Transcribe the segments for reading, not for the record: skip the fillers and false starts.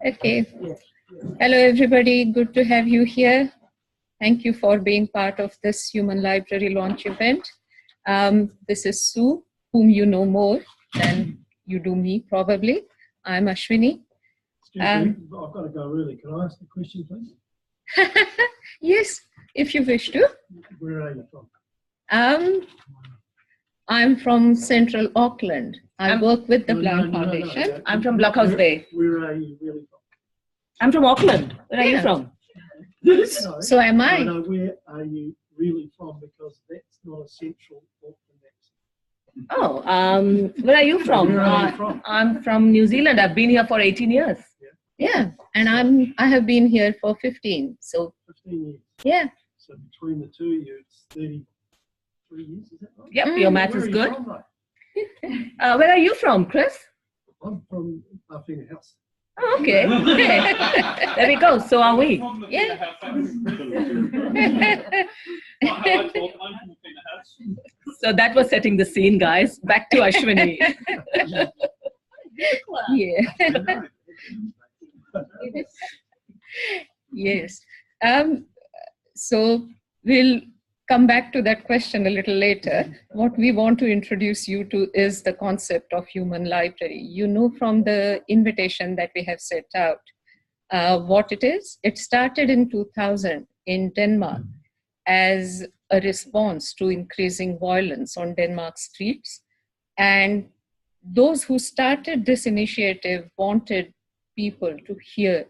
Okay. Hello, everybody. Good to have you here. Thank you for being part of this Human Library launch event. This is Sue, whom you know more than you do me, probably. I'm Ashwinee. Excuse me, I've got to go early. Can I ask a question, please? Yes, if you wish to. Where are you from? I'm from Central Auckland. I work with the Blind Foundation. No. I'm from Blockhouse Bay. Where are you really from? I'm from Auckland. Where are you from? No, So am I. No, where are you really from? Because that's not a central Auckland accent. Oh, where are you from? Where are you from? I'm from New Zealand. I've been here for 18 years. Yeah, and I have been here for 15. So 15 years. yeah. So between the two of you, it's 33 years, is that right? Yep, your math Where is are you good. from, though? Where are you from, Chris? I'm from Awhina House. Oh, okay. There we go. So are we. Yeah. So that was setting the scene, guys. Back to Ashwinee. Yeah. Yes. So we'll come back to that question a little later. What we want to introduce you to is the concept of human library. You know from the invitation that we have set out what it is. It started in 2000 in Denmark as a response to increasing violence on Denmark's streets. And those who started this initiative wanted people to hear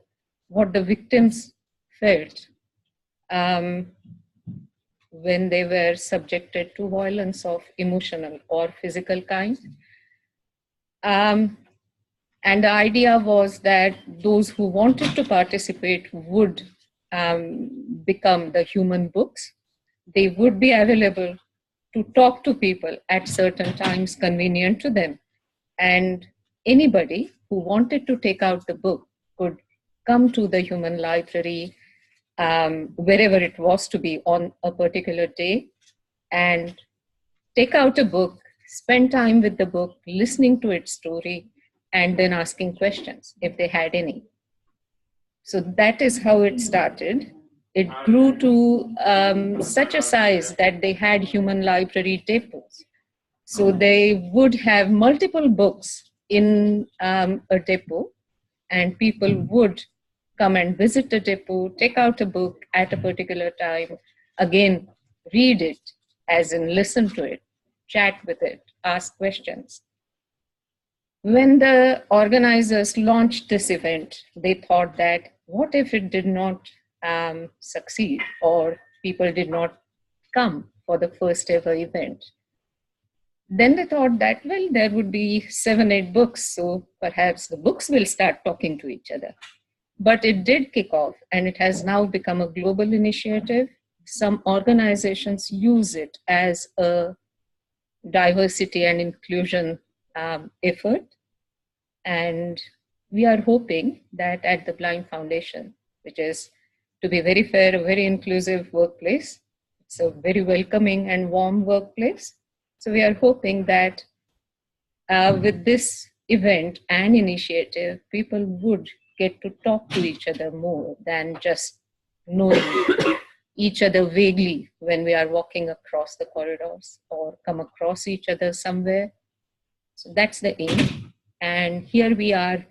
what the victims felt when they were subjected to violence of emotional or physical kind. And the idea was that those who wanted to participate would become the human books. They would be available to talk to people at certain times convenient to them. And anybody who wanted to take out the book could come to the human library, wherever it was to be on a particular day, and take out a book, spend time with the book, listening to its story, and then asking questions if they had any. So that is how it started. It grew to such a size that they had human library depots. So they would have multiple books in a depot, and people would come and visit the depot, take out a book at a particular time, again, read it, as in listen to it, chat with it, ask questions. When the organizers launched this event, they thought that what if it did not succeed, or people did not come for the first ever event? Then they thought that, well, there would be 7-8 books, so perhaps the books will start talking to each other. But it did kick off, and it has now become a global initiative. Some organizations use it as a diversity and inclusion effort. And we are hoping that at the Blind Foundation, which is, to be very fair, a very inclusive workplace, it's a very welcoming and warm workplace. So we are hoping that with this event and initiative, people would get to talk to each other more than just knowing each other vaguely when we are walking across the corridors or come across each other somewhere. So that's the aim. And here we are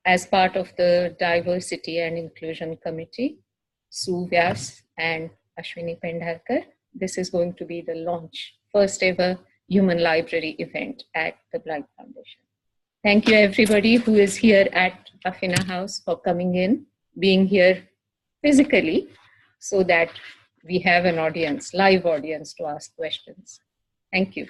as part of the Diversity and Inclusion Committee, Sue, Vyas, and Ashwinee Pendharkar. This is going to be the launch, first ever Human Library event at the Blind Foundation. Thank you everybody who is here at Awhina House for coming in, being here physically, so that we have an audience, live audience to ask questions. Thank you.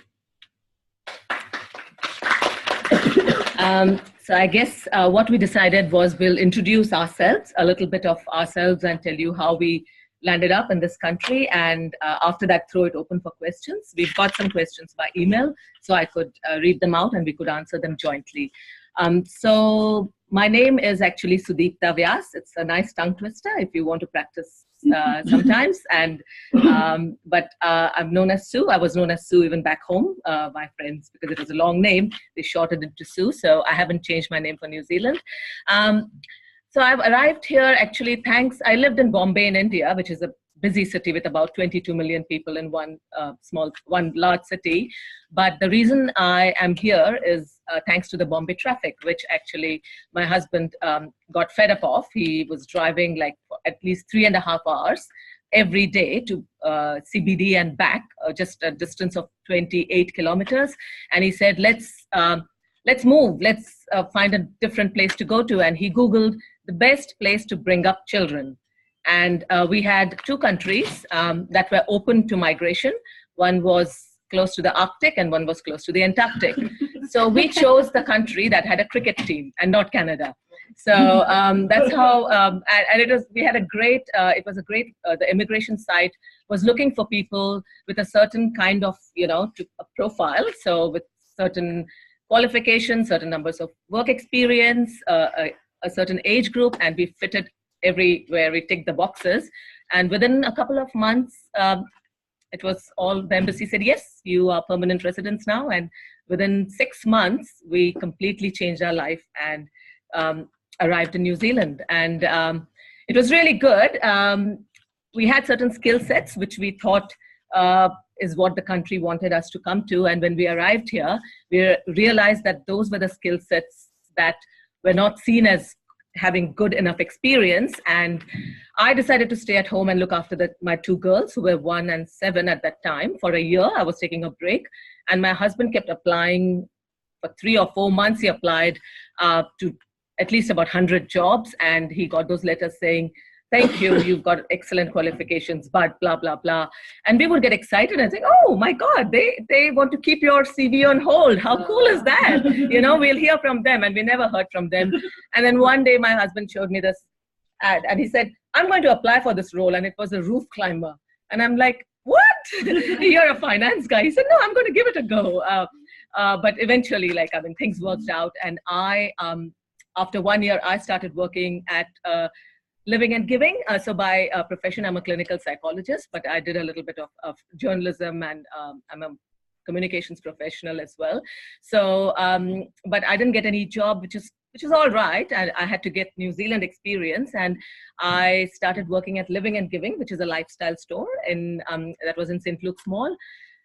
So I guess what we decided was we'll introduce ourselves, a little bit of ourselves, and tell you how we landed up in this country, and after that throw it open for questions. We've got some questions by email, so I could read them out and we could answer them jointly. So my name is actually Sudipta Vyas. It's a nice tongue twister if you want to practice sometimes. And but I'm known as Sue. I was known as Sue even back home. My friends, because it was a long name, they shortened it to Sue. So I haven't changed my name for New Zealand. So I've arrived here actually I lived in Bombay in India, which is a busy city with about 22 million people in one large city. But the reason I am here is thanks to the Bombay traffic, which actually my husband got fed up of. He was driving like for at least 3.5 hours every day to CBD and back, just a distance of 28 kilometers. And he said, let's move, let's find a different place to go to. And he Googled the best place to bring up children. And we had 2 countries that were open to migration. One was close to the Arctic and one was close to the Antarctic. So we chose the country that had a cricket team and not Canada. So that's how, and it was a great, the immigration site was looking for people with a certain kind of, profile. So with certain qualifications, certain numbers of work experience, a certain age group, and we fitted everywhere, we ticked the boxes. And within a couple of months, it was all, the embassy said, yes, you are permanent residents now. And within 6 months, we completely changed our life and arrived in New Zealand. And it was really good. We had certain skill sets, which we thought is what the country wanted us to come to. And when we arrived here, we realized that those were the skill sets that were not seen as having good enough experience. And I decided to stay at home and look after my 2 girls, who were 1 and 7 at that time. For a year, I was taking a break. And my husband kept applying for 3 or 4 months. He applied to at least about 100 jobs. And he got those letters saying, thank you, you've got excellent qualifications, but blah, blah, blah. And we would get excited and think, oh my God, they want to keep your CV on hold. How cool is that? We'll hear from them. And we never heard from them. And then one day my husband showed me this ad and he said, I'm going to apply for this role. And it was a roof climber. And I'm like, what? You're a finance guy. He said, no, I'm going to give it a go. But eventually, things worked out. And after 1 year, I started working at Living and Giving. So by profession, I'm a clinical psychologist, but I did a little bit of journalism, and I'm a communications professional as well. So, but I didn't get any job, which is all right. I had to get New Zealand experience, and I started working at Living and Giving, which is a lifestyle store that was in St. Luke's Mall.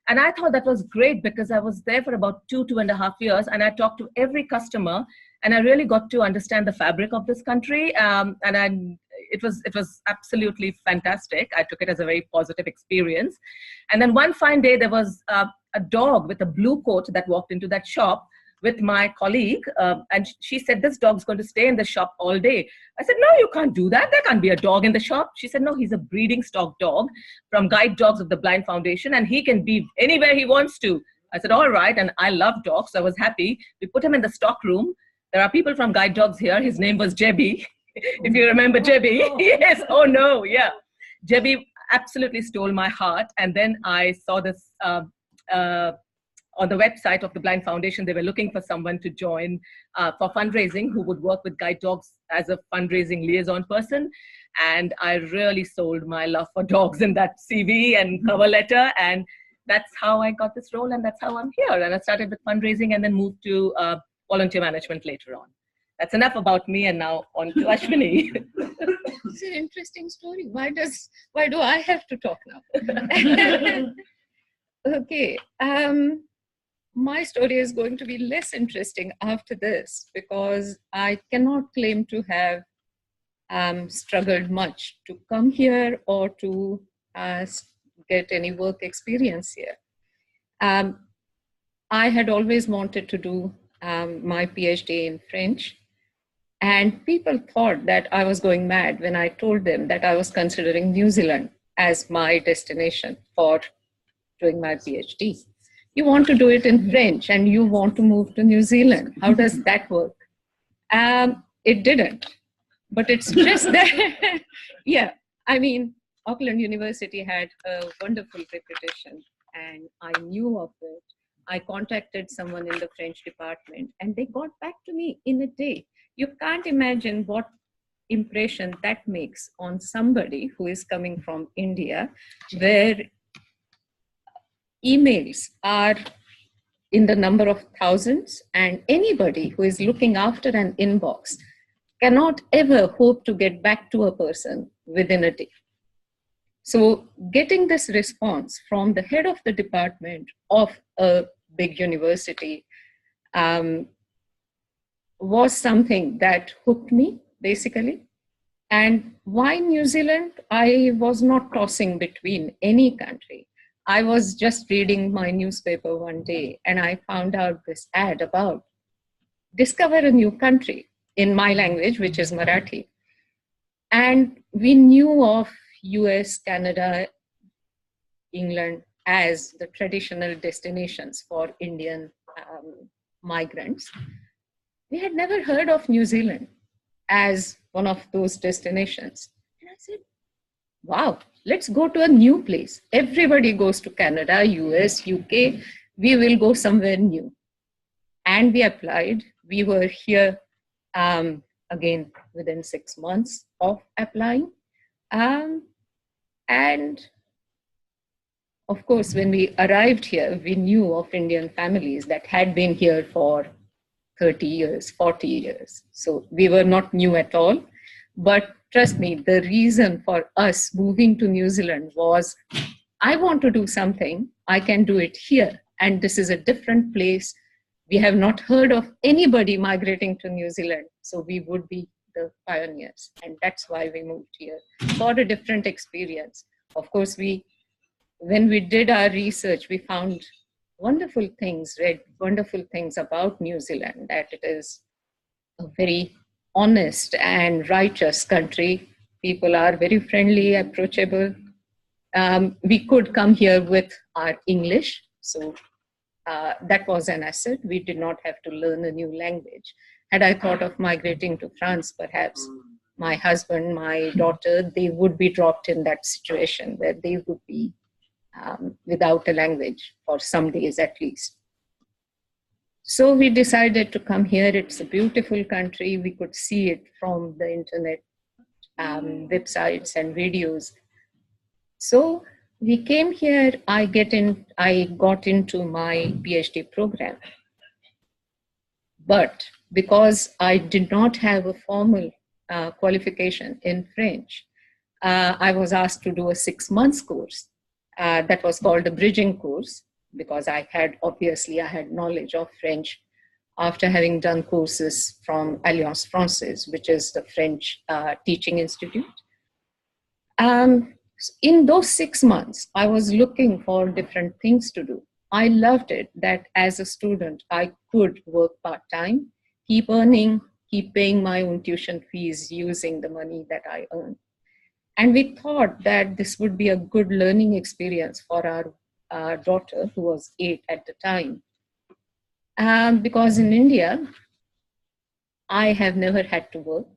And I thought that was great because I was there for about 2.5 years, and I talked to every customer, and I really got to understand the fabric of this country. It was absolutely fantastic. I took it as a very positive experience. And then one fine day, there was a dog with a blue coat that walked into that shop with my colleague. And she said, this dog's going to stay in the shop all day. I said, no, you can't do that. There can't be a dog in the shop. She said, no, he's a breeding stock dog from Guide Dogs of the Blind Foundation, and he can be anywhere he wants to. I said, all right. And I love dogs, so I was happy. We put him in the stock room. There are people from Guide Dogs here. His name was Jebby. If you remember Jebby. Yes. Oh, no. Yeah. Jebby absolutely stole my heart. And then I saw this on the website of the Blind Foundation. They were looking for someone to join for fundraising who would work with Guide Dogs as a fundraising liaison person. And I really sold my love for dogs in that CV and cover letter. And that's how I got this role. And that's how I'm here. And I started with fundraising and then moved to volunteer management later on. That's enough about me, and now on to Ashwinee. It's an interesting story. Why do I have to talk now? Okay. My story is going to be less interesting after this because I cannot claim to have struggled much to come here or to get any work experience here. I had always wanted to do my PhD in French. And people thought that I was going mad when I told them that I was considering New Zealand as my destination for doing my PhD. You want to do it in French and you want to move to New Zealand. How does that work? It didn't, but it's just that, yeah, I mean, Auckland University had a wonderful reputation and I knew of it. I contacted someone in the French department and they got back to me in a day. You can't imagine what impression that makes on somebody who is coming from India, where emails are in the number of thousands, and anybody who is looking after an inbox cannot ever hope to get back to a person within a day. So getting this response from the head of the department of a big university was something that hooked me, basically. And why New Zealand? I was not tossing between any country. I was just reading my newspaper one day and I found out this ad about discover a new country in my language, which is Marathi. And we knew of US, Canada, England as the traditional destinations for Indian migrants. We had never heard of New Zealand as one of those destinations. And I said, wow, let's go to a new place. Everybody goes to Canada, US, UK. We will go somewhere new. And we applied. We were here again within 6 months of applying. And of course, when we arrived here, we knew of Indian families that had been here for 30 years, 40 years. So we were not new at all. But trust me, the reason for us moving to New Zealand was, I want to do something, I can do it here. And this is a different place. We have not heard of anybody migrating to New Zealand. So we would be the pioneers. And that's why we moved here, for a different experience. Of course, when we did our research, we found wonderful things, read wonderful things about New Zealand, that it is a very honest and righteous country. People are very friendly, approachable. We could come here with our English, so that was an asset. We did not have to learn a new language. Had I thought of migrating to France, perhaps my husband, my daughter, they would be dropped in that situation where they would be without a language for some days at least. So we decided to come here. It's a beautiful country. We could see it from the internet websites and videos. So we came here. I got into my PhD program. But because I did not have a formal qualification in French, I was asked to do a 6 months course. That was called a bridging course, because I had knowledge of French after having done courses from Alliance Française, which is the French teaching institute. In those 6 months, I was looking for different things to do. I loved it that as a student, I could work part-time, keep earning, keep paying my own tuition fees using the money that I earned. And we thought that this would be a good learning experience for our daughter, who was 8 at the time. Because in India, I have never had to work.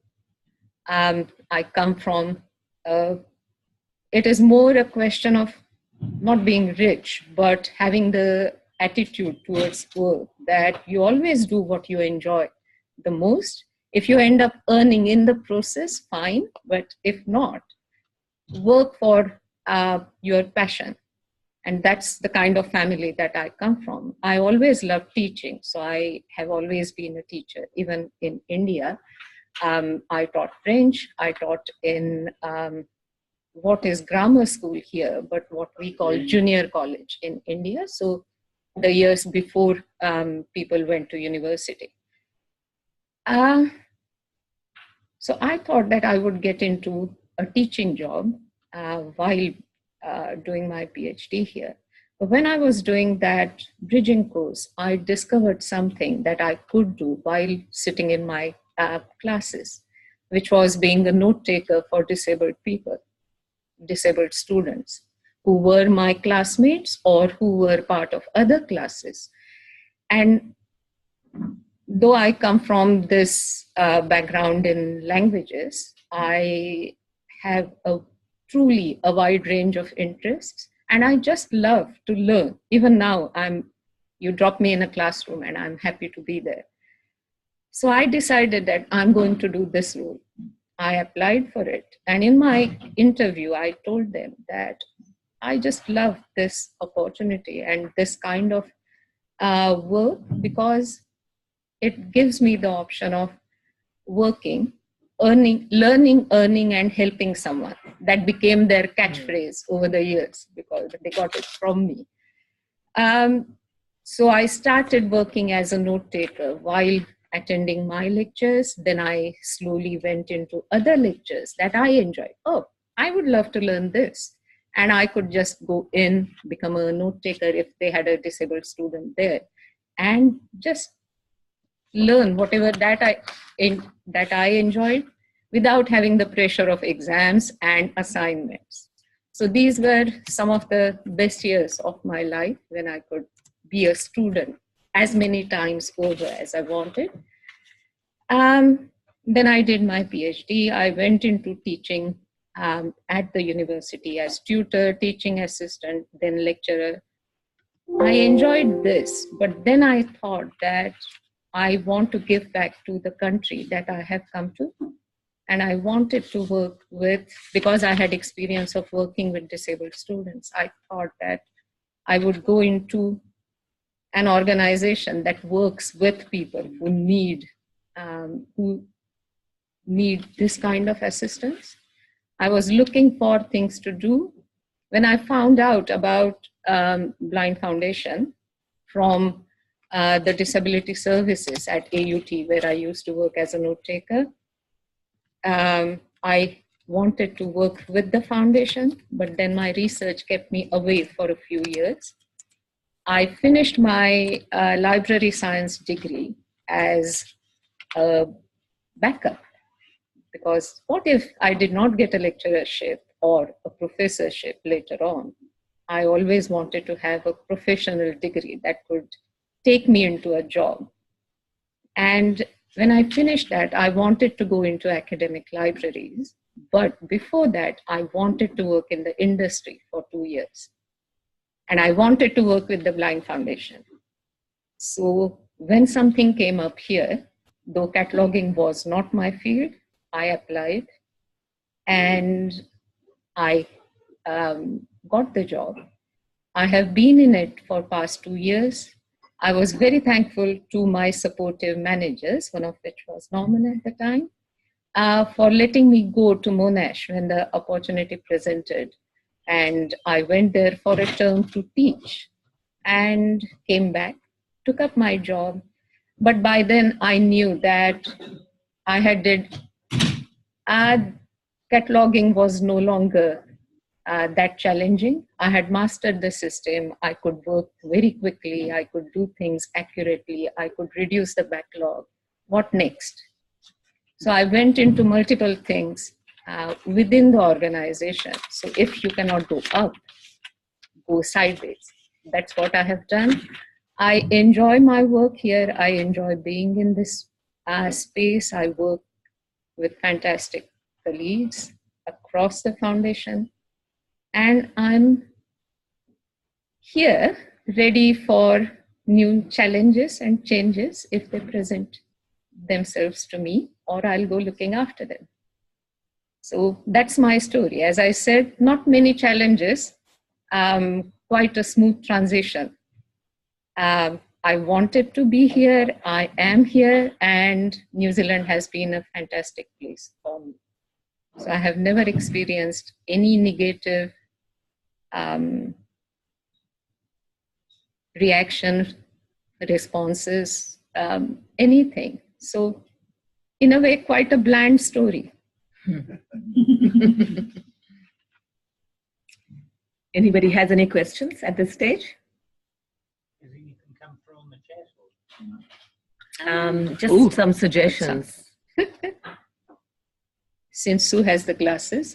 I come from, it is more a question of not being rich, but having the attitude towards work that you always do what you enjoy the most. If you end up earning in the process, fine. But if not, work for your passion. And that's the kind of family that I come from. I always loved teaching. So I have always been a teacher. Even in India, I taught French. I taught in what is grammar school here, but what we call junior college in India. So the years before people went to university. So I thought that I would get into a teaching job while doing my PhD here. But when I was doing that bridging course, I discovered something that I could do while sitting in my classes, which was being a note taker for disabled people, disabled students who were my classmates or who were part of other classes. And though I come from this background in languages, I have truly a wide range of interests, and I just love to learn. Even now, you drop me in a classroom and I'm happy to be there. So I decided that I'm going to do this role. I applied for it. And in my interview, I told them that I just love this opportunity and this kind of work, because it gives me the option of working learning, earning, and helping someone. That became their catchphrase over the years because they got it from me. So I started working as a note taker while attending my lectures. Then I slowly went into other lectures that I enjoyed. Oh, I would love to learn this. And I could just go in, become a note taker if they had a disabled student there, and just learn whatever that I enjoyed without having the pressure of exams and assignments. So these were some of the best years of my life when I could be a student as many times over as I wanted. Then I did my PhD. I went into teaching at the university as tutor, teaching assistant, then lecturer. I enjoyed this, but then I thought that I want to give back to the country that I have come to. And I wanted to work with, because I had experience of working with disabled students, I thought that I would go into an organization that works with people who need this kind of assistance. I was looking for things to do. When I found out about Blind Foundation from the disability services at AUT, where I used to work as a note taker, I wanted to work with the foundation, but then my research kept me away for a few years. I finished my library science degree as a backup, because what if I did not get a lecturership or a professorship later on? I always wanted to have a professional degree that could take me into a job. And when I finished that, I wanted to go into academic libraries. But before that, I wanted to work in the industry for 2 years. And I wanted to work with the Blind Foundation. So when something came up here, though cataloging was not my field, I applied and I got the job. I have been in it for past 2 years. I was very thankful to my supportive managers, one of which was Norman at the time, for letting me go to Monash when the opportunity presented. And I went there for a term to teach and came back, took up my job. But by then I knew that I had did, cataloging was no longer that challenging. I had mastered the system. I could work very quickly. I could do things accurately. I could reduce the backlog. What next? So I went into multiple things within the organization. So if you cannot go up, go sideways. That's what I have done. I enjoy my work here. I enjoy being in this space. I work with fantastic colleagues across the foundation. And I'm here ready for new challenges and changes if they present themselves to me, or I'll go looking after them. So that's my story. As I said, not many challenges, quite a smooth transition. I wanted to be here, I am here, and New Zealand has been a fantastic place for me. So I have never experienced any negative reaction, responses, anything. So in a way, quite a bland story. Anybody has any questions at this stage? You can come from the chat. Just some suggestions. Since Sue has the glasses,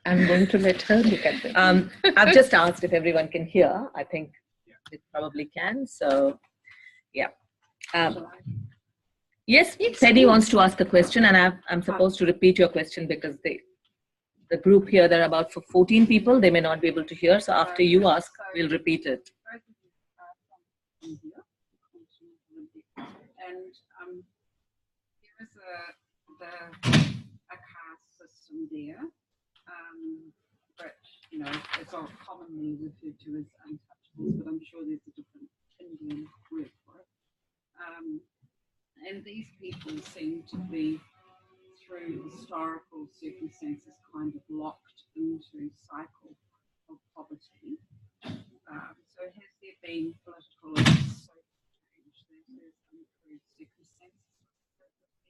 I'm going to let her look at them. I've just asked if everyone can hear. I think it probably can. So, yeah. Yes, Teddy wants to ask a question, and I'm supposed to repeat your question because the group here, there are about 14 people. They may not be able to hear. So after you ask, we'll repeat it. And there is a caste system there, which it's all commonly referred to as untouchables, but I'm sure there's a different Indian word for it. And these people seem to be through historical circumstances, kind of locked into cycle of poverty. So has there been political and social change that has improved circumstances for people?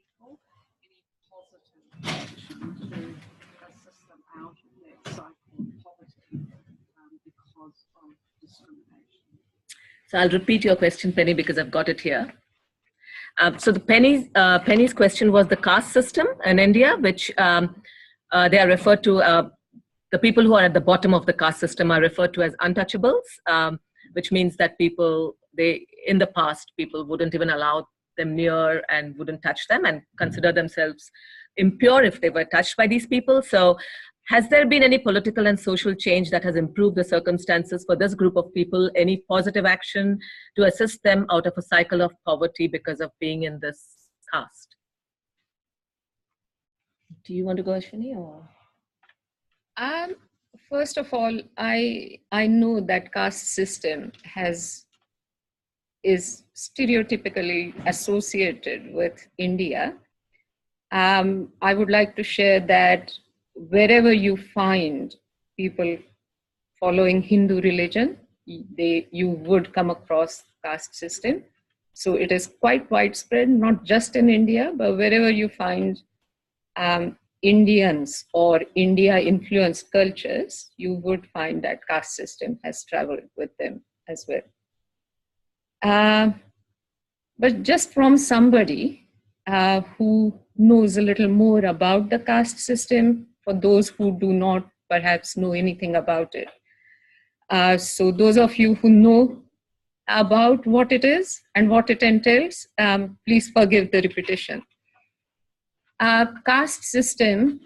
Any positive action to assist them out of that cycle of poverty because of discrimination? So I'll repeat your question, Penny, because I've got it here. So the Penny's question was the caste system in India, which they are referred to, the people who are at the bottom of the caste system are referred to as untouchables, which means that in the past, people wouldn't even allow them near and wouldn't touch them and consider themselves impure if they were touched by these people. So has there been any political and social change that has improved the circumstances for this group of people? Any positive action to assist them out of a cycle of poverty because of being in this caste? Do you want to go, Ashwinee? Or? First of all, I know that caste system is stereotypically associated with India. I would like to share that wherever you find people following Hindu religion, you would come across caste system. So it is quite widespread, not just in India, but wherever you find Indians or India-influenced cultures, you would find that caste system has traveled with them as well. But just from somebody who knows a little more about the caste system, for those who do not perhaps know anything about it. So those of you who know about what it is and what it entails, please forgive the repetition. Caste system,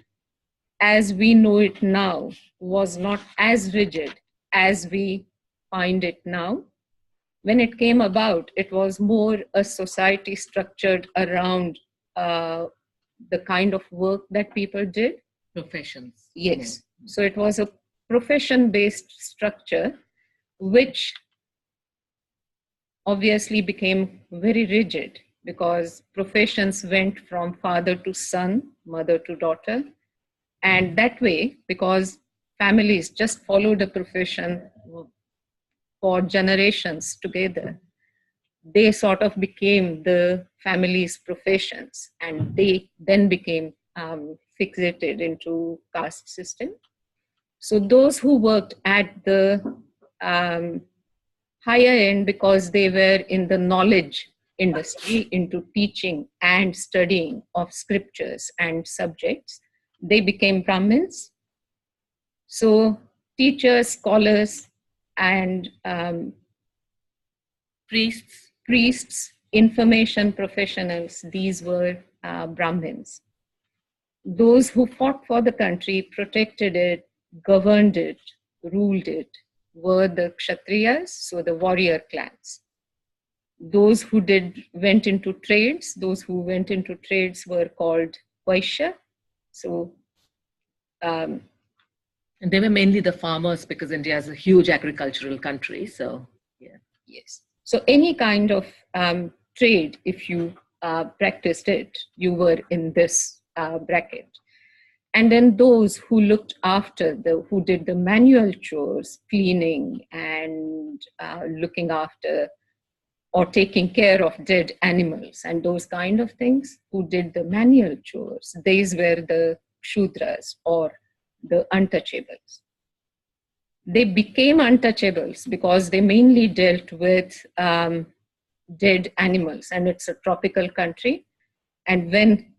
as we know it now, was not as rigid as we find it now. When it came about, it was more a society structured around the kind of work that people did. Professions. Yes. So it was a profession-based structure, which obviously became very rigid because professions went from father to son, mother to daughter. And that way, because families just followed a profession for generations together, they sort of became the family's professions, and they then became fixated into caste system. So those who worked at the higher end, because they were in the knowledge industry, into teaching and studying of scriptures and subjects, they became Brahmins. So teachers, scholars, and priests, information professionals, these were Brahmins. Those who fought for the country, protected it, governed it, ruled it, were the Kshatriyas, so the warrior clans. Those who went into trades were called Vaishya. So, and they were mainly the farmers because India is a huge agricultural country. So, yeah. Yes. So any kind of trade, if you practiced it, you were in this bracket. And then those who looked after, who did the manual chores, cleaning and looking after or taking care of dead animals and those kind of things, who did the manual chores, these were the Shudras or the untouchables. They became untouchables because they mainly dealt with dead animals, and it's a tropical country. And when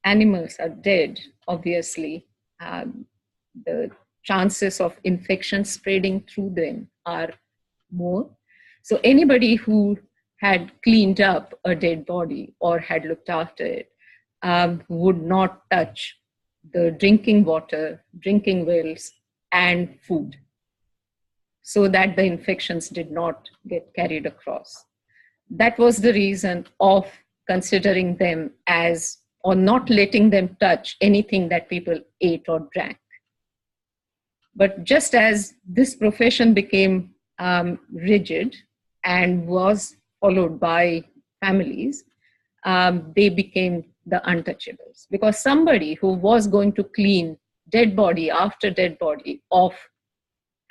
animals are dead, obviously, the chances of infection spreading through them are more. So anybody who had cleaned up a dead body or had looked after it would not touch the drinking water, drinking wells, and food, so that the infections did not get carried across. That was the reason of considering them as, or not letting them touch anything that people ate or drank. But just as this profession became rigid and was followed by families, they became the untouchables, because somebody who was going to clean dead body after dead body of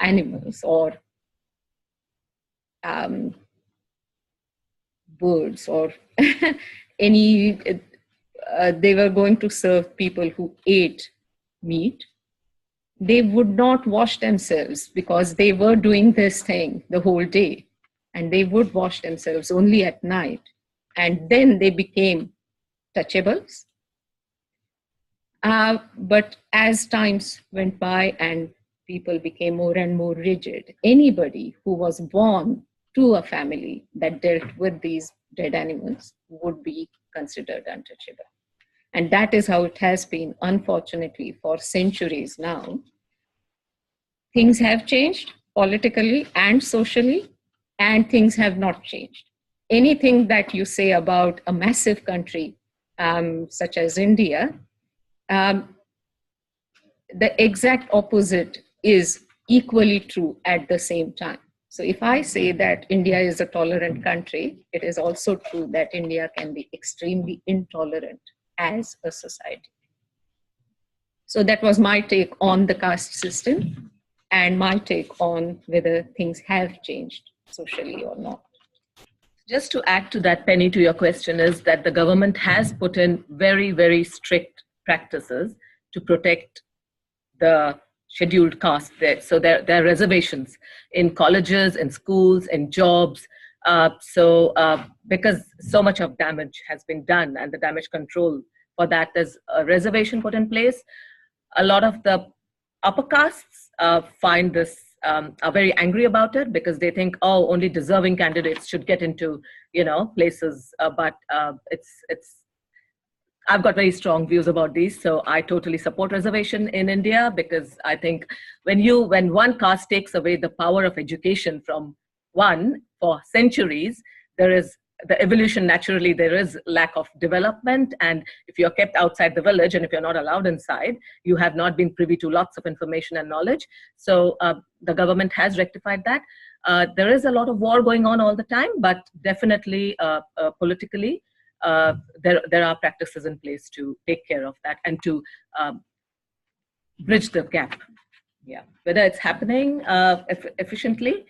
animals or birds or any, they were going to serve people who ate meat, they would not wash themselves because they were doing this thing the whole day, and they would wash themselves only at night, and then they became touchables. But as times went by and people became more and more rigid, anybody who was born to a family that dealt with these dead animals would be considered untouchable. And that is how it has been, unfortunately, for centuries now. Things have changed politically and socially, and things have not changed. Anything that you say about a massive country such as India, the exact opposite is equally true at the same time. So if I say that India is a tolerant country, it is also true that India can be extremely intolerant as a society. So that was my take on the caste system and my take on whether things have changed socially or not. Just to add to that, Penny, to your question, is that the government has put in very, very strict practices to protect the scheduled caste there. So there are reservations in colleges, in schools, in jobs. Because so much of damage has been done and the damage control for that, there's a reservation put in place. A lot of the upper castes find this, are very angry about it because they think, oh, only deserving candidates should get into, places. But I've got very strong views about these, so I totally support reservation in India, because I think when one caste takes away the power of education from one for centuries, there is the evolution. Naturally, there is lack of development, and if you're kept outside the village and if you're not allowed inside, you have not been privy to lots of information and knowledge. So the government has rectified that. There is a lot of war going on all the time, but definitely politically, there are practices in place to take care of that and to bridge the gap. Yeah, whether it's happening efficiently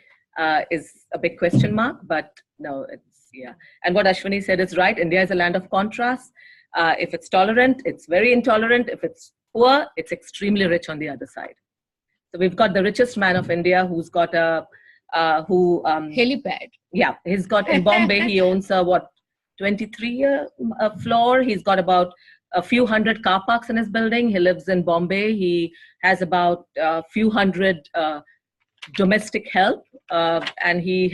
is a big question mark, but no, yeah. And what Ashwinee said is right. India is a land of contrast. If it's tolerant, it's very intolerant. If it's poor, it's extremely rich on the other side. So we've got the richest man of India who's got a helipad. Yeah, he's got in Bombay. He owns a 23 floor. He's got about a few hundred car parks in his building. He lives in Bombay. He has about a few hundred domestic help, and he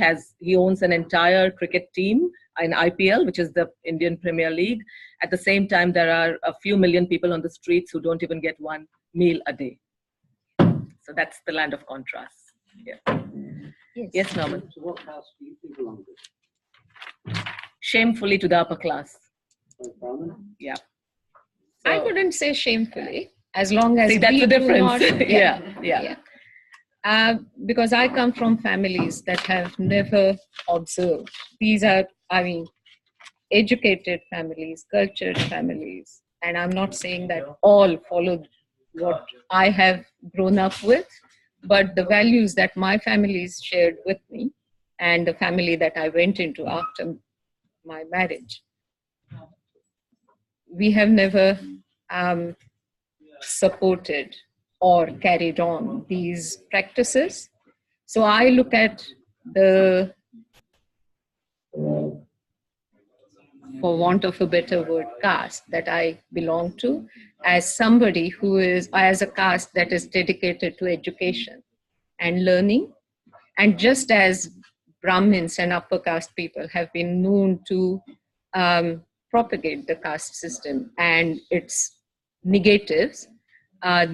owns an entire cricket team in IPL, which is the Indian Premier League. At the same time, there are a few million people on the streets who don't even get one meal a day. So that's the land of contrast. Yeah. Yes, Norman. So what caste do you belong to? Shamefully to the upper class. Yeah. So, I wouldn't say shamefully, as long as see, that's we the do difference. not, Yeah. Because I come from families that have never observed. These are, educated families, cultured families, and I'm not saying that all follow what I have grown up with, but the values that my families shared with me and the family that I went into after my marriage, we have never supported or carried on these practices. So I look at the, for want of a better word, caste that I belong to as somebody who is, as a caste that is dedicated to education and learning. And just as Brahmins and upper caste people have been known to propagate the caste system and its negatives,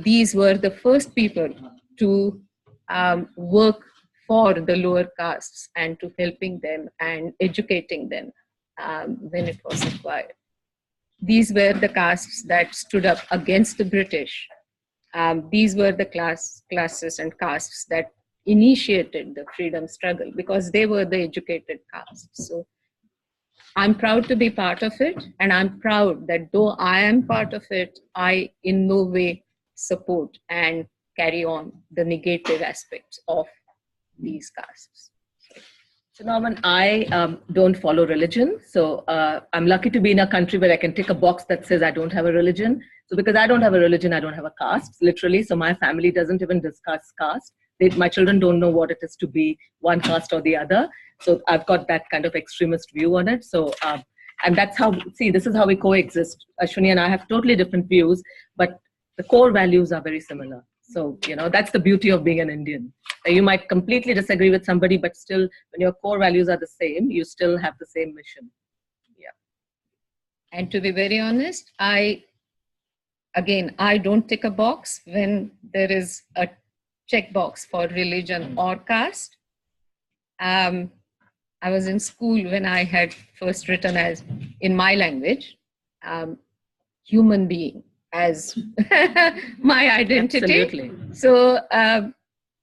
these were the first people to work for the lower castes and to helping them and educating them when it was required. These were the castes that stood up against the British. These were the classes and castes that initiated the freedom struggle because they were the educated castes. So I'm proud to be part of it, and I'm proud that though I am part of it, I in no way support and carry on the negative aspects of these castes. So Norman, I don't follow religion. So I'm lucky to be in a country where I can tick a box that says I don't have a religion. So because I don't have a religion, I don't have a caste, literally. So my family doesn't even discuss caste. My children don't know what it is to be one caste or the other. So I've got that kind of extremist view on it. So, and that's how, see, this is how we coexist. Ashwinee and I have totally different views, but the core values are very similar. So, you know, that's the beauty of being an Indian. You might completely disagree with somebody, but still, when your core values are the same, you still have the same mission. Yeah. And to be very honest, I don't tick a box when there is a checkbox for religion or caste. I was in school when I had first written as, in my language, human being as my identity. Absolutely. So,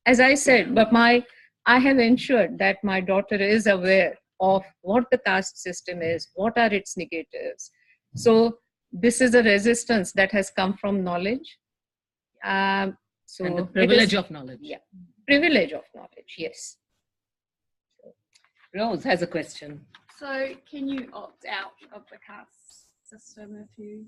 as I said, but I have ensured that my daughter is aware of what the caste system is, what are its negatives. So this is a resistance that has come from knowledge. So And the privilege of knowledge. Yeah, privilege of knowledge, yes. Rose has a question. So can you opt out of the caste system if you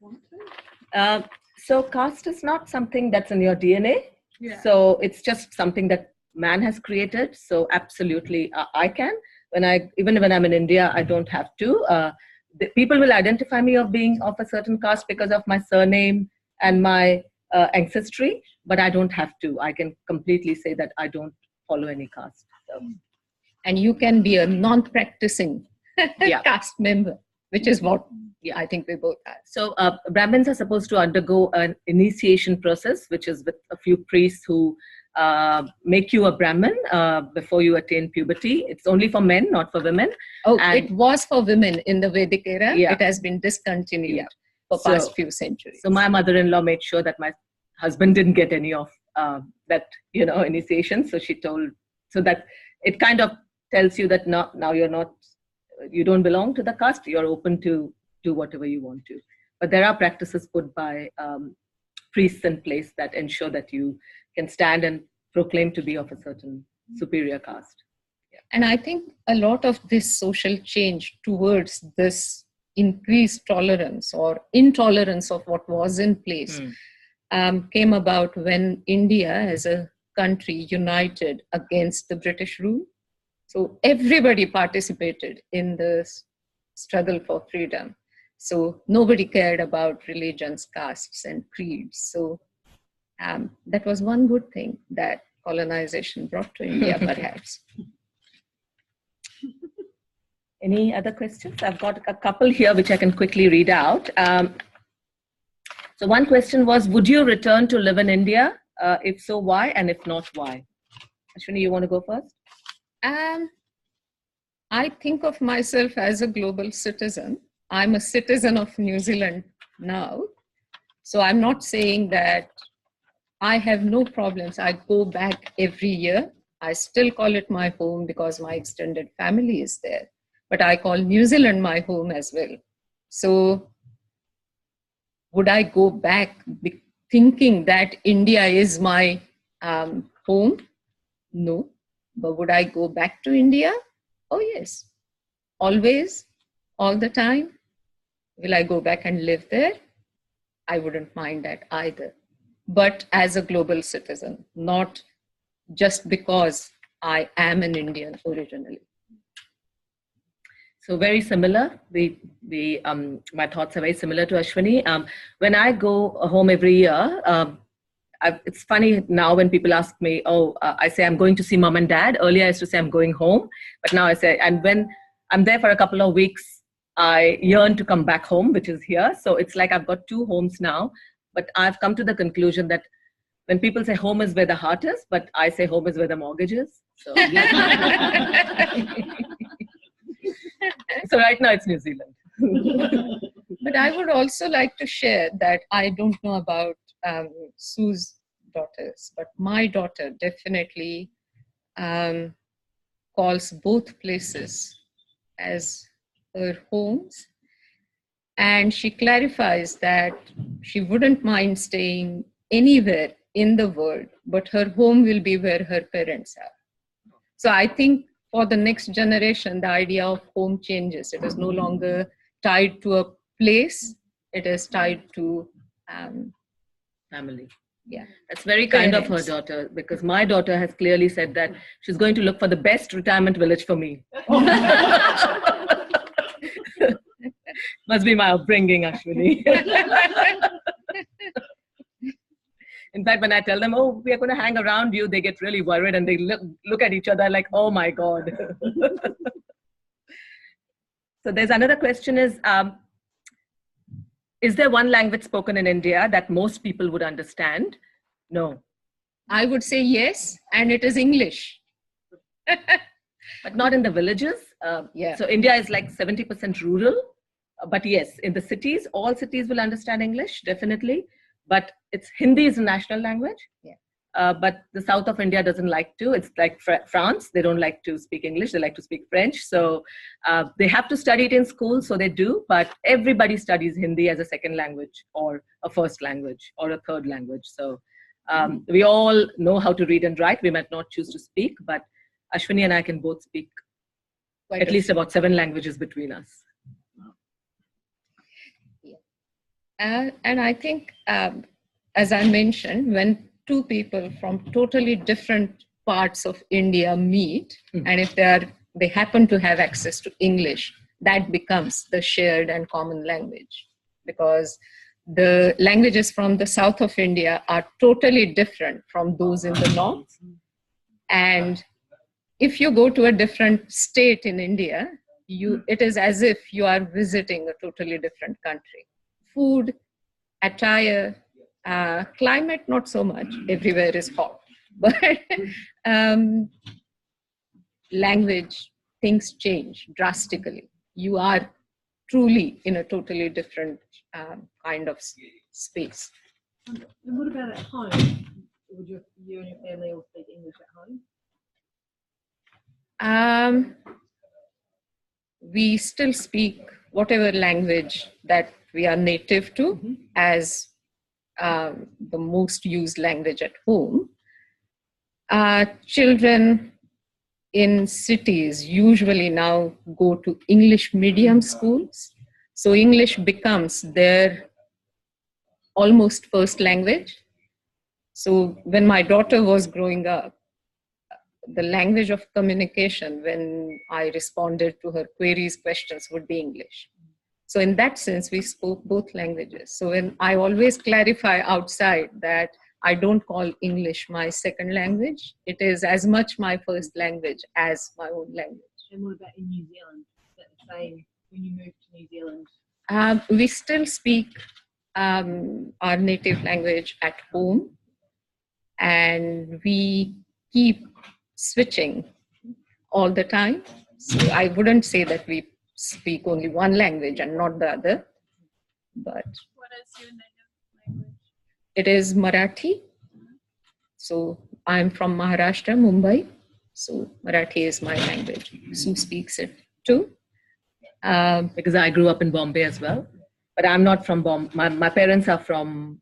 want to? So caste is not something that's in your DNA. Yeah. So it's just something that man has created. So absolutely, I can. Even when I'm in India, I don't have to. People will identify me of being of a certain caste because of my surname and my ancestry, but I don't have to. I can completely say that I don't follow any caste. So. And you can be a non-practicing caste member, which is what I think we both are. So Brahmins are supposed to undergo an initiation process, which is with a few priests who make you a Brahmin before you attain puberty. It's only for men, not for women. Oh, it was for women in the Vedic era. Yeah. It has been discontinued for past few centuries. So my mother-in-law made sure that my husband didn't get any of that, initiation. So she told, so that it kind of tells you that now you don't belong to the caste. You're open to do whatever you want to. But there are practices put by priests in place that ensure that you can stand and proclaim to be of a certain superior caste. Yeah. And I think a lot of this social change towards this increased tolerance or intolerance of what was in place came about when India as a country united against the British rule. So everybody participated in this struggle for freedom. So nobody cared about religions, castes, and creeds. So that was one good thing that colonization brought to India, perhaps. Any other questions? I've got a couple here which I can quickly read out. So one question was, would you return to live in India? If so, why? And if not, why? Ashwinee, you want to go first? I think of myself as a global citizen. I'm a citizen of New Zealand now. So I'm not saying that I have no problems. I go back every year. I still call it my home because my extended family is there. But I call New Zealand my home as well. So would I go back thinking that India is my home? No. But would I go back to India? Oh, yes. Always, all the time. Will I go back and live there? I wouldn't mind that either. But as a global citizen, not just because I am an Indian originally. So very similar. My thoughts are very similar to Ashwinee. When I go home every year, it's funny now when people ask me, I say I'm going to see mom and dad. Earlier I used to say I'm going home, but now I say, and when I'm there for a couple of weeks, I yearn to come back home, which is here. So it's like I've got two homes now, but I've come to the conclusion that when people say home is where the heart is, but I say home is where the mortgage is. So, so right now it's New Zealand. But I would also like to share that I don't know about Sue's daughters, but my daughter definitely calls both places as her homes. And she clarifies that she wouldn't mind staying anywhere in the world, but her home will be where her parents are. So I think for the next generation, the idea of home changes. It is no longer tied to a place, it is tied to family. Yeah. That's very kind of her Parents. daughter, because my daughter has clearly said that she's going to look for the best retirement village for me. Must be my upbringing, Ashwinee. In fact, when I tell them, oh, we are going to hang around you, they get really worried and they look at each other like, oh my God. So there's another question is there one language spoken in India that most people would understand? No. I would say yes, and it is English. But not in the villages. Yeah. So India is like 70% rural. But yes, in the cities, all cities will understand English, definitely. But Hindi is a national language. Yeah. But the south of India doesn't like to. It's like France. They don't like to speak English. They like to speak French. So they have to study it in school. So they do. But everybody studies Hindi as a second language or a first language or a third language. So we all know how to read and write. We might not choose to speak. But Ashwinee and I can both speak at least about 7 languages between us. And I think, as I mentioned, when two people from totally different parts of India meet, and if they happen to have access to English, that becomes the shared and common language, because the languages from the south of India are totally different from those in the north. And if you go to a different state in India, it is as if you are visiting a totally different country. Food, attire, climate, not so much. Everywhere is hot. But language, things change drastically. You are truly in a totally different kind of space. And what about at home? Would you and your family all speak English at home? We still speak whatever language that we are native to as the most used language at home. Children in cities usually now go to English medium schools. So English becomes their almost first language. So when my daughter was growing up, the language of communication when I responded to her queries, questions would be English. So in that sense, we spoke both languages. So when I always clarify outside that I don't call English my second language, it is as much my first language as my own language. And what about in New Zealand? Is that the same when you moved to New Zealand? We still speak our native language at home, and we keep switching all the time. So I wouldn't say that we speak only one language and not the other. But what is your native language? It is Marathi. So I'm from Maharashtra, Mumbai. So Marathi is my language. Sue speaks it too. Because I grew up in Bombay as well. But I'm not from Bombay. My parents are from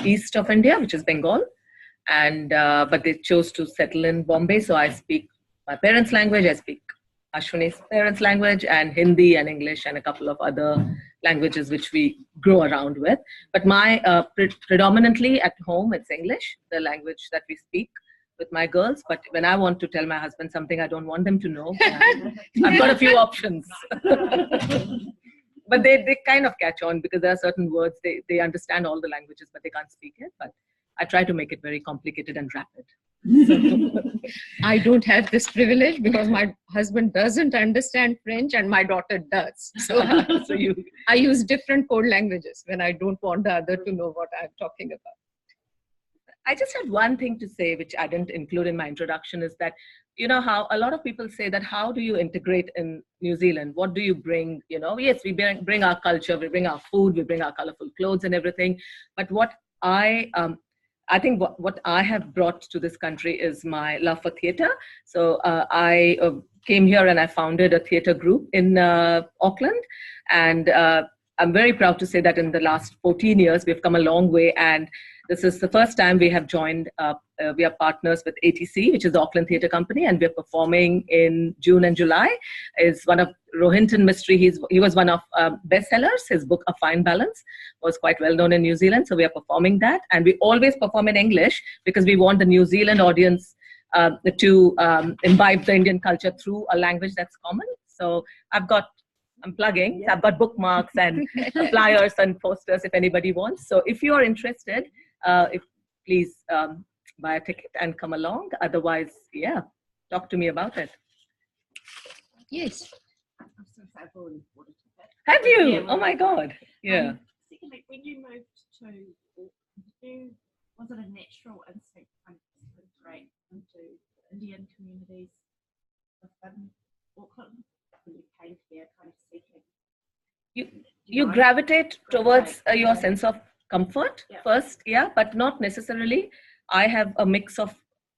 east of India, which is Bengal. And but they chose to settle in Bombay. So I speak my parents' language. I speak Ashwinee's parents' language, and Hindi and English and a couple of other languages which we grow around with. But my predominantly at home, it's English, the language that we speak with my girls. But when I want to tell my husband something I don't want them to know, I've got a few options. But they kind of catch on because there are certain words, they understand all the languages, but they can't speak it. But I try to make it very complicated and rapid. I don't have this privilege because my husband doesn't understand French and my daughter does. So, I use different code languages when I don't want the other to know what I'm talking about. I just had one thing to say, which I didn't include in my introduction, is that, you know, how a lot of people say that, how do you integrate in New Zealand? What do you bring? You know, yes, we bring our culture, we bring our food, we bring our colorful clothes and everything. But what I I think what I have brought to this country is my love for theatre. So I came here and I founded a theatre group in Auckland. And I'm very proud to say that in the last 14 years, we've come a long way. And this is the first time we have joined, we are partners with ATC, which is the Auckland Theatre Company, and we're performing in June and July. Is one of Rohinton Mystery. He was one of bestsellers. His book, A Fine Balance, was quite well known in New Zealand. So we are performing that. And we always perform in English because we want the New Zealand audience to imbibe the Indian culture through a language that's common. So I'm plugging. Yeah. I've got bookmarks and flyers and posters if anybody wants. So if you are interested, please buy a ticket and come along. Otherwise, yeah, talk to me about it. Yes. I've already bought a ticket. Have you? Yeah, oh my God. Yeah. Secondly, when you moved to Auckland, was it a natural instinct kind of integrate into Indian communities within Auckland? When you came here, kind of seeking. You gravitate towards your sense of comfort first, yeah, but not necessarily. I have a mix of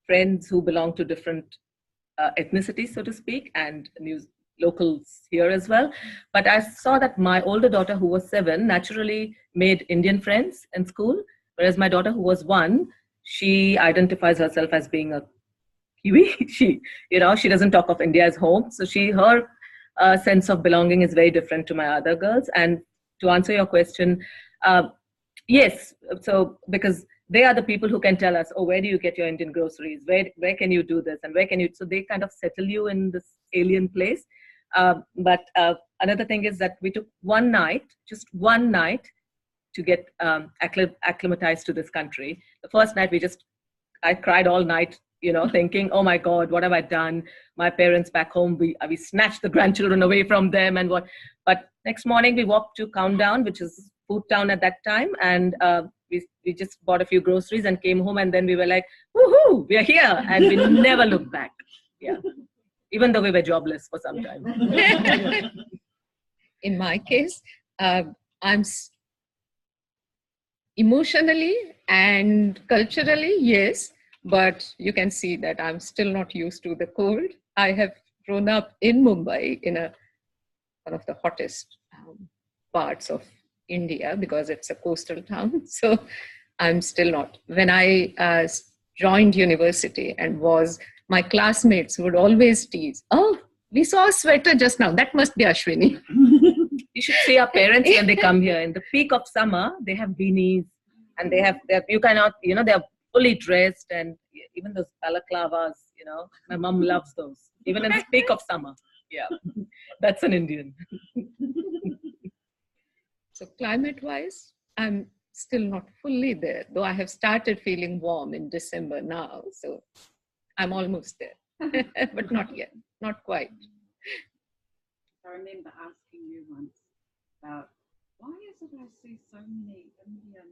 friends who belong to different ethnicities, so to speak, and locals here as well. But I saw that my older daughter, who was 7, naturally made Indian friends in school, whereas my daughter, who was 1, she identifies herself as being a Kiwi. She doesn't talk of India as home, so her sense of belonging is very different to my other girls. And to answer your question, yes, so because they are the people who can tell us, oh, where do you get your Indian groceries? Where can you do this? And where can you? So they kind of settle you in this alien place. But another thing is that we took just one night to get acclimatized to this country. The first night I cried all night, thinking, oh my God, what have I done? My parents back home, we snatched the grandchildren away from them and what. But next morning we walked to Countdown, which is food town at that time. And we just bought a few groceries and came home. And then we were like, woohoo, we are here. And we never looked back. Yeah. Even though we were jobless for some time. In my case, I'm emotionally and culturally, yes, but you can see that I'm still not used to the cold. I have grown up in Mumbai, in one of the hottest parts of India, because it's a coastal town. So I'm still not. When I joined university and my classmates would always tease, oh, we saw a sweater just now. That must be Ashwinee. You should see our parents when they come here. In the peak of summer, they have beanies and you cannot, they're fully dressed, and even those balaclavas, my mom loves those. Even in the peak of summer. Yeah, that's an Indian. So climate-wise, I'm still not fully there, though I have started feeling warm in December now. So I'm almost there, but not yet, not quite. I remember asking you once about why is it I see so many Indian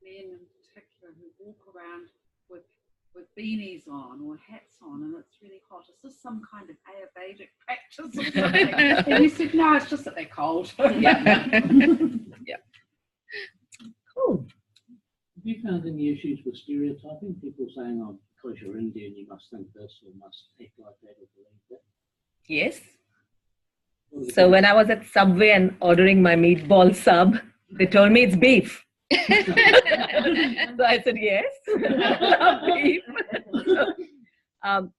men in particular who walk around with beanies on or hats on, and it's really hot. Is this some kind of Ayurvedic practice or something? And you said, no, it's just that they're cold. Yeah. Yeah. Cool. Have you found any issues with stereotyping? People saying, oh, because you're Indian, you must think this or must act like that or believe that? Yes. So when I was at Subway and ordering my meatball sub, they told me it's beef. So I said, yes, beef. On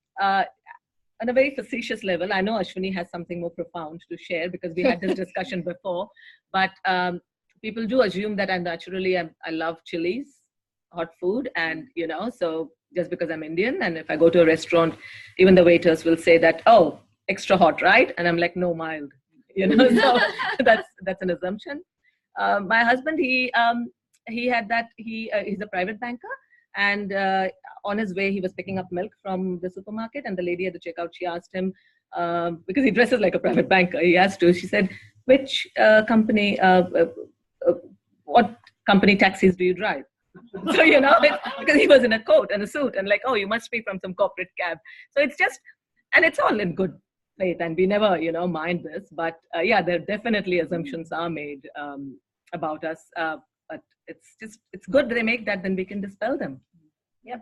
a very facetious level, I know Ashwinee has something more profound to share because we had this discussion before, but people do assume that I love chilies, hot food, and so just because I'm Indian, and if I go to a restaurant, even the waiters will say that, oh, extra hot, right? And I'm like, no, mild, so that's an assumption. My husband, he's a private banker, and on his way, he was picking up milk from the supermarket, and the lady at the checkout, she asked him, because he dresses like a private banker, she said, which company, what company taxis do you drive? So, because he was in a coat and a suit, and like, oh, you must be from some corporate cab. So it's just, and it's all in good faith, and we never, mind this, but yeah, there definitely assumptions are made about us. But it's good they make that, then we can dispel them. Yeah.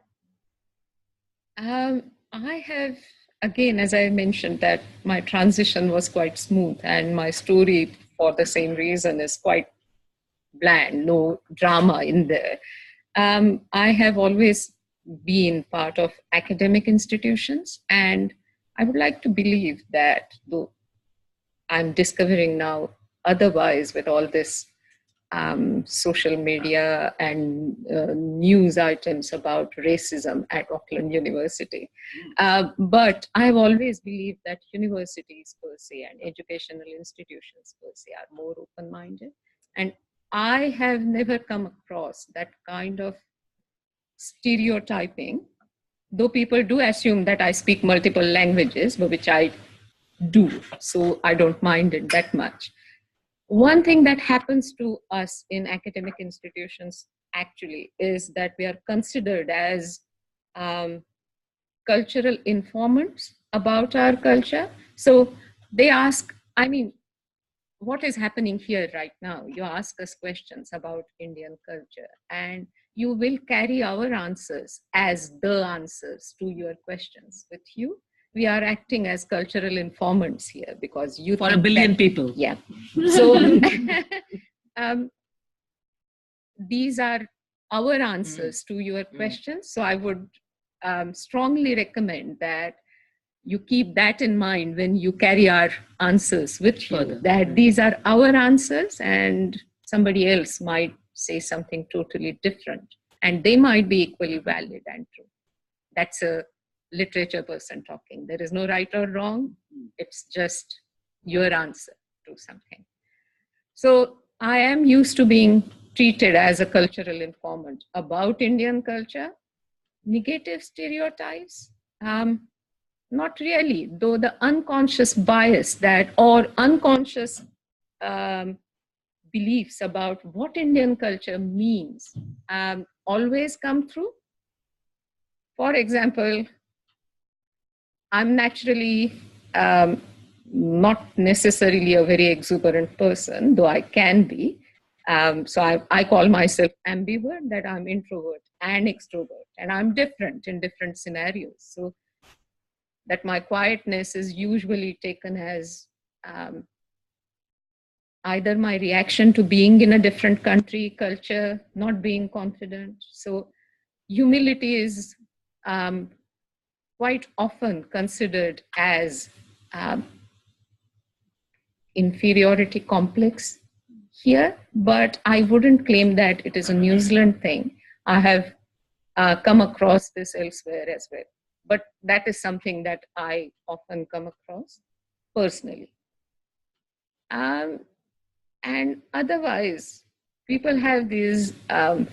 I have, again, as I mentioned, that my transition was quite smooth, and my story, for the same reason, is quite bland, no drama in there. I have always been part of academic institutions, and I would like to believe that, though I'm discovering now otherwise with all this social media and news items about racism at Auckland University. But I've always believed that universities per se and educational institutions per se are more open-minded. And I have never come across that kind of stereotyping, though people do assume that I speak multiple languages, but which I do, so I don't mind it that much. One thing that happens to us in academic institutions actually is that we are considered as cultural informants about our culture. So they ask, I mean, what is happening here right now? You ask us questions about Indian culture, and you will carry our answers as the answers to your questions with you. We are acting as cultural informants here because you For a billion that, people. Yeah. So these are our answers to your questions. So I would strongly recommend that you keep that in mind when you carry our answers with you, Further. that these are our answers and somebody else might say something totally different, and they might be equally valid and true. That's a literature person talking. There is no right or wrong. It's just your answer to something. So I am used to being treated as a cultural informant about Indian culture. Negative stereotypes? Not really, though the unconscious bias that, or unconscious beliefs about what Indian culture means always come through. For example, I'm naturally not necessarily a very exuberant person, though I can be. So I call myself ambivert, that I'm introvert and extrovert, and I'm different in different scenarios. So that my quietness is usually taken as either my reaction to being in a different country, culture, not being confident. So humility is quite often considered as inferiority complex here, but I wouldn't claim that it is a New Zealand thing. I have come across this elsewhere as well, but that is something that I often come across personally. And otherwise, people have these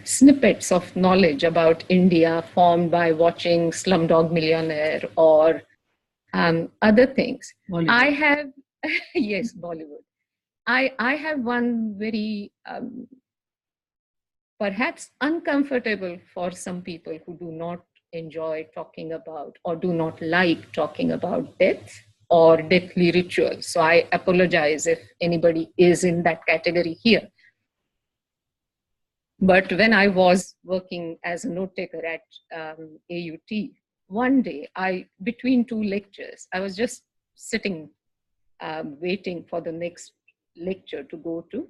snippets of knowledge about India formed by watching Slumdog Millionaire or other things. Bollywood. I have, yes, Bollywood. I have one very perhaps uncomfortable for some people who do not enjoy talking about or do not like talking about death or deathly rituals. So I apologize if anybody is in that category here. But when I was working as a note taker at AUT, one day between two lectures, I was just sitting waiting for the next lecture to go to.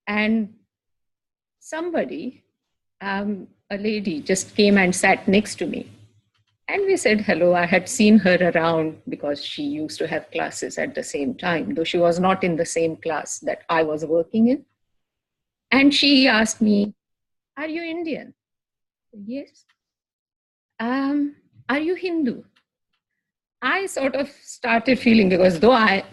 And somebody, a lady, just came and sat next to me. And we said hello. I had seen her around because she used to have classes at the same time, though she was not in the same class that I was working in. And she asked me, "Are you Indian?" Yes. Are you Hindu? I sort of started feeling, because though I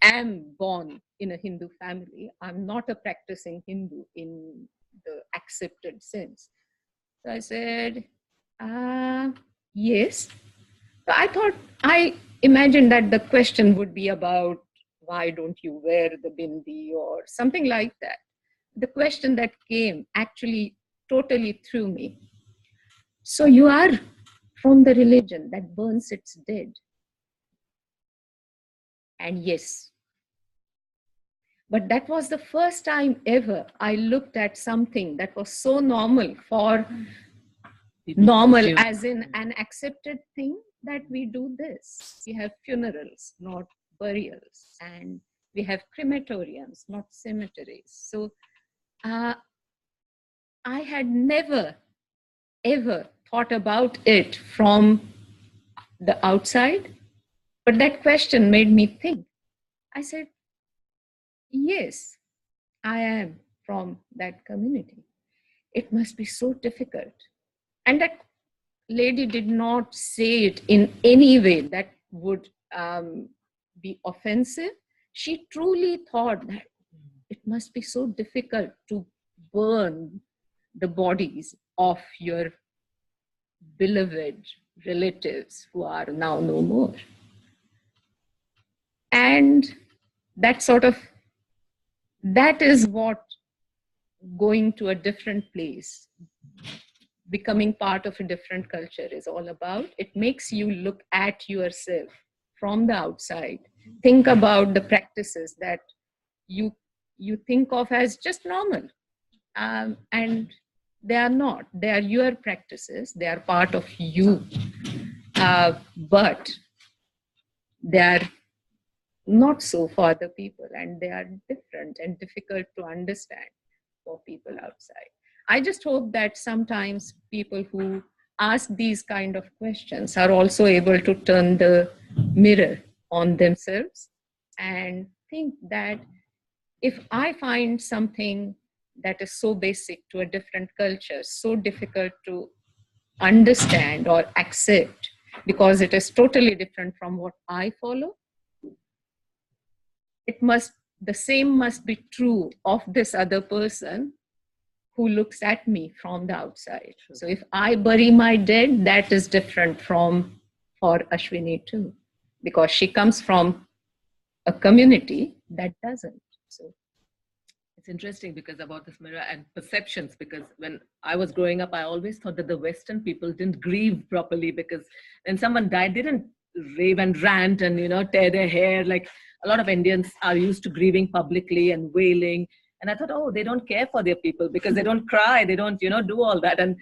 am born in a Hindu family, I'm not a practicing Hindu in the accepted sense. So I said, yes. So I imagined that the question would be about why don't you wear the bindi or something like that. The question that came actually totally threw me. So you are from the religion that burns its dead. And yes, But that was the first time ever I looked at something that was so normal for normal, as in an accepted thing, that we do this. We have funerals, not burials, and we have crematoriums, not cemeteries. So I had never, ever thought about it from the outside, but that question made me think. I said, yes, I am from that community. It must be so difficult. And that lady did not say it in any way that would be offensive. She truly thought that it must be so difficult to burn the bodies of your beloved relatives who are now no more. And that is what going to a different place, becoming part of a different culture is all about. It makes you look at yourself from the outside, think about the practices that you think of as just normal, and they are not. They are your practices. They are part of you, but they are not so for the people, and they are different and difficult to understand for people outside. I just hope that sometimes people who ask these kind of questions are also able to turn the mirror on themselves and think that if I find something that is so basic to a different culture, so difficult to understand or accept because it is totally different from what I follow, the same must be true of this other person who looks at me from the outside. So if I bury my dead, that is different from for Ashwinee too, because she comes from a community that doesn't. So it's interesting because about this mirror and perceptions, because when I was growing up, I always thought that the Western people didn't grieve properly, because when someone died, they didn't rave and rant and, tear their hair. Like a lot of Indians are used to grieving publicly and wailing. And I thought, oh, they don't care for their people because they don't cry. They don't, do all that. And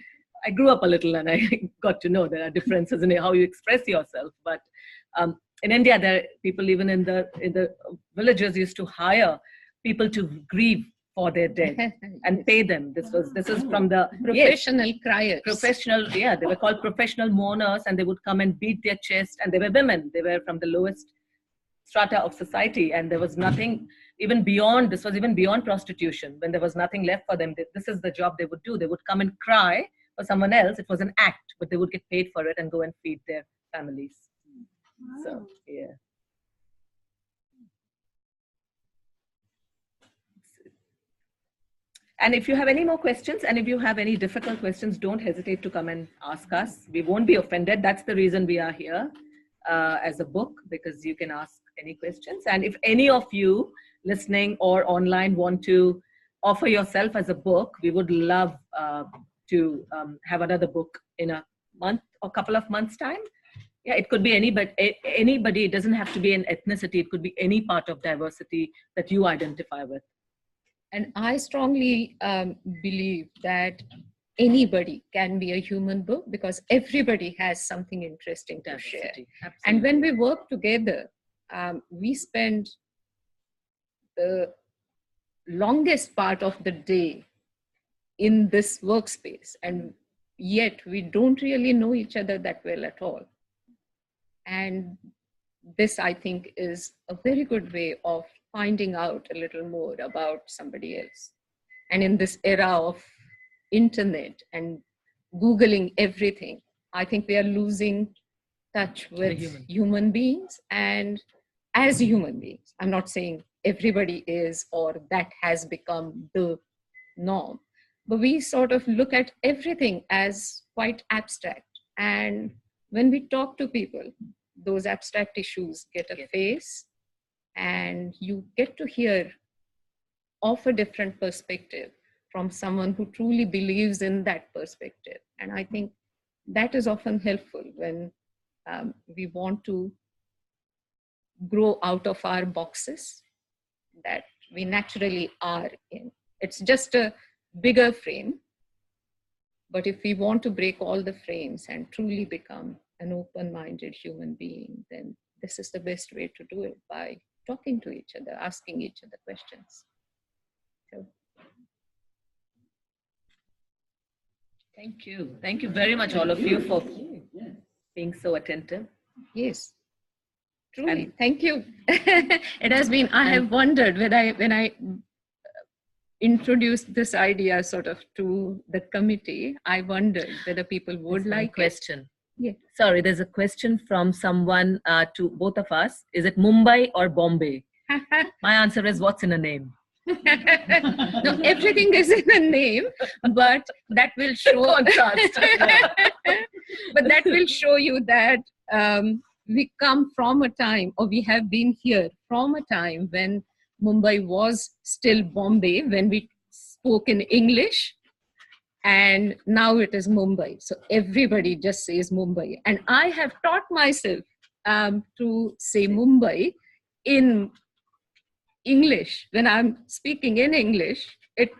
I grew up a little and I got to know there are differences in how you express yourself. But in India, there are people even in the villages used to hire people to grieve for their dead and pay them. This is from the professional criers. Professional, yeah, they were called professional mourners, and they would come and beat their chest, and they were women. They were from the lowest strata of society, and there was nothing even beyond. This was even beyond prostitution. When there was nothing left for them, this is the job they would do. They would come and cry for someone else. It was an act, but they would get paid for it and go and feed their families. Wow. So yeah. And if you have any more questions, and if you have any difficult questions, don't hesitate to come and ask us. We won't be offended. That's the reason we are here as a book, because you can ask any questions. And if any of you listening or online want to offer yourself as a book, we would love to have another book in a month or couple of months' time. Yeah, it could be anybody. It doesn't have to be an ethnicity. It could be any part of diversity that you identify with. And I strongly believe that anybody can be a human book, because everybody has something interesting to share. Absolutely. And when we work together, we spend the longest part of the day in this workspace, and yet we don't really know each other that well at all. And this, I think, is a very good way of finding out a little more about somebody else. And in this era of internet and Googling everything, I think we are losing touch with human beings. And as human beings, I'm not saying everybody is or that has become the norm, but we sort of look at everything as quite abstract. And when we talk to people, those abstract issues get a face, and you get to hear of a different perspective from someone who truly believes in that perspective. And I think that is often helpful when we want to grow out of our boxes, that we naturally are in. It's just a bigger frame. But if we want to break all the frames and truly become an open-minded human being, then this is the best way to do it, by talking to each other, asking each other questions. So, Thank you. Thank you very much, all of you, for being so attentive. yes, truly, thank you. It has been, I have wondered when I introduced this idea sort of to the committee, I wondered whether people would There's one like it. question. Yeah. Sorry, there's a question from someone to both of us. Is it Mumbai or Bombay? My answer is, what's in a name? No, everything is in a name, but that will show Contrast. but that will show you that we come from a time, or we have been here from a time when Mumbai was still Bombay, when we spoke in English, and now it is Mumbai. So everybody just says Mumbai. And I have taught myself to say Mumbai in English. When I'm speaking in English, it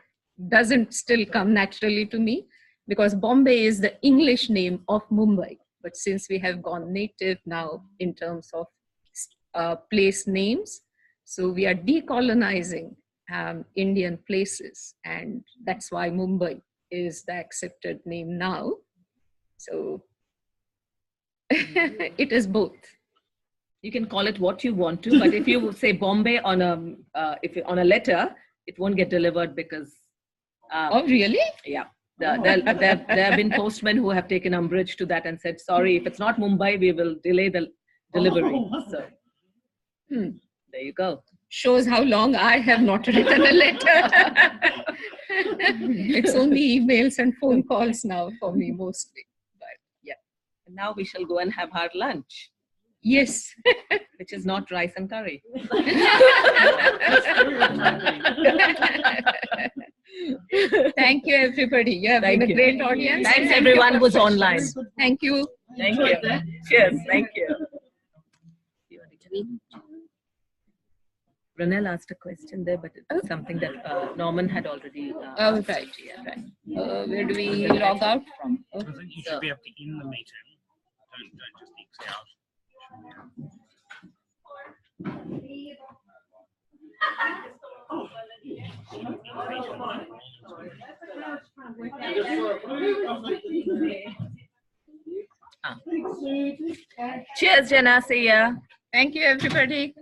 doesn't still come naturally to me, because Bombay is the English name of Mumbai. But since we have gone native now in terms of place names, so we are decolonizing Indian places, and that's why Mumbai is the accepted name now. So it is both. You can call it what you want to, but if you say Bombay on a letter, it won't get delivered because. Oh, really? Yeah. There have been postmen who have taken umbrage to that and said, sorry, if it's not Mumbai, we will delay the delivery. So there you go. Shows how long I have not written a letter. It's only emails and phone calls now for me mostly. But yeah. And now we shall go and have our lunch, Yes. which is not rice and curry. Thank you, everybody. You have been a great audience. Thanks, everyone who's online. Thank you. Thank you. Cheers. Thank you. Ranel asked a question there, but it's something that Norman had already asked. Right. Yeah. Right. Where do we log out from? I think you should be able to end the meeting. Don't just exit out. Cheers, Jenna. See ya. Thank you, everybody.